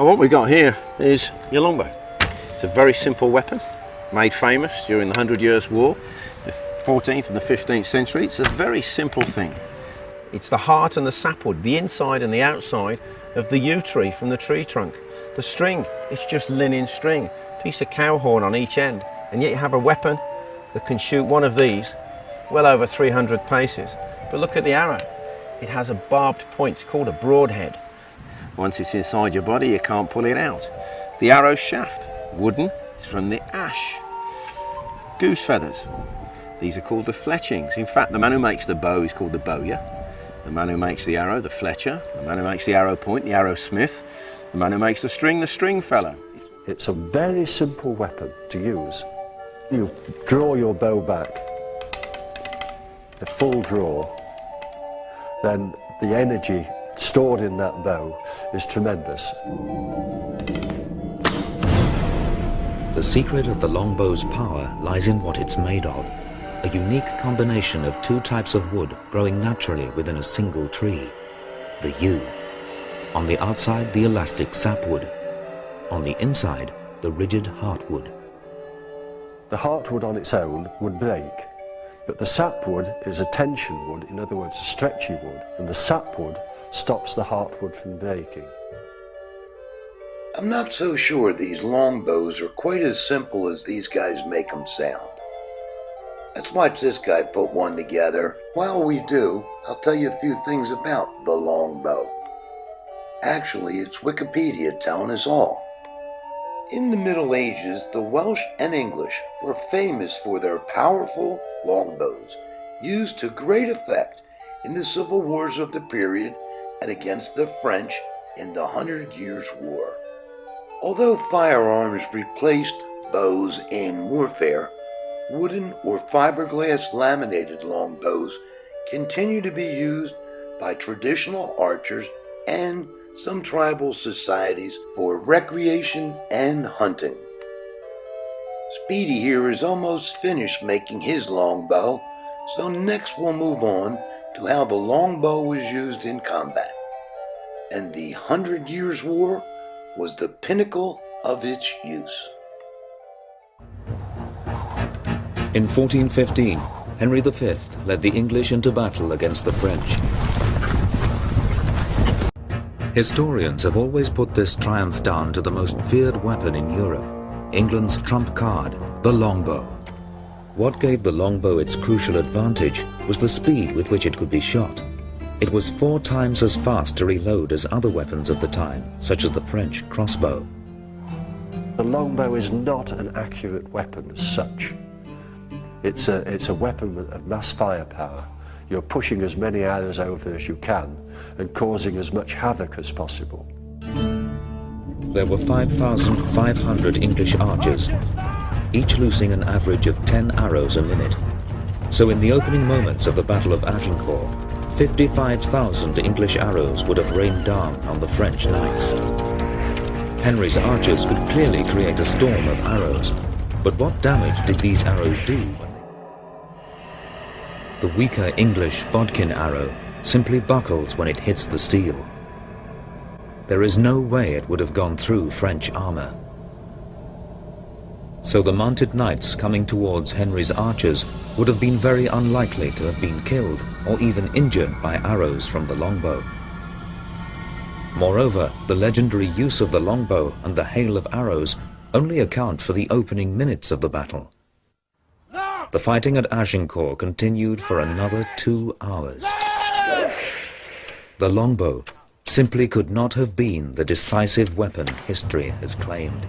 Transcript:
Well, what we got here is your longbow. It's a very simple weapon, made famous during the 100 Years' War, the 14th and the 15th century. It's a very simple thing. It's the heart and the sapwood, the inside and the outside of the yew tree from the tree trunk. The string, it's just linen string, piece of cow horn on each end, and yet you have a weapon that can shoot one of these well over 300 paces. But look at the arrow. It has a barbed point, it's called a broadhead. Once it's inside your body, you can't pull it out. The arrow shaft, wooden, it's from the ash. Goose feathers, these are called the fletchings. In fact, the man who makes the bow is called the bowyer. The man who makes the arrow, the fletcher. The man who makes the arrow point, the arrow smith. The man who makes the string fellow. It's a very simple weapon to use. You draw your bow back, the full draw, then the energy stored in that bow is tremendous. The secret of the longbow's power lies in what it's made of, a unique combination of two types of wood growing naturally within a single tree, the yew. On the outside, the elastic sapwood. On the inside, the rigid heartwood. The heartwood on its own would break, but the sapwood is a tension wood, in other words, a stretchy wood, and the sapwood stops the heartwood from breaking. I'm not so sure these longbows are quite as simple as these guys make them sound. Let's watch this guy put one together. While we do, I'll tell you a few things about the longbow. Actually, it's Wikipedia telling us all. In the Middle Ages, the Welsh and English were famous for their powerful longbows, used to great effect in the civil wars of the period and against the French in the 100 Years' War. Although firearms replaced bows in warfare, wooden or fiberglass laminated longbows continue to be used by traditional archers and some tribal societies for recreation and hunting. Speedy here is almost finished making his longbow, so next we'll move on to how the longbow was used in combat. And the 100 Years' War was the pinnacle of its use. In 1415, Henry V led the English into battle against the French. Historians have always put this triumph down to the most feared weapon in Europe, England's trump card, the longbow. What gave the longbow its crucial advantage was the speed with which it could be shot. It was 4 times as fast to reload as other weapons of the time, such as the French crossbow. The longbow is not an accurate weapon as such. It's a weapon of mass firepower. You're pushing as many arrows over as you can and causing as much havoc as possible. There were 5,500 English archers, each loosing an average of 10 arrows a minute. So in the opening moments of the Battle of Agincourt, 55,000 English arrows would have rained down on the French knights. Henry's archers could clearly create a storm of arrows, but what damage did these arrows do? The weaker English bodkin arrow simply buckles when it hits the steel. There is no way it would have gone through French armor. So the mounted knights coming towards Henry's archers would have been very unlikely to have been killed or even injured by arrows from the longbow. Moreover, the legendary use of the longbow and the hail of arrows only account for the opening minutes of the battle. The fighting at Agincourt continued for another 2 hours. The longbow simply could not have been the decisive weapon history has claimed.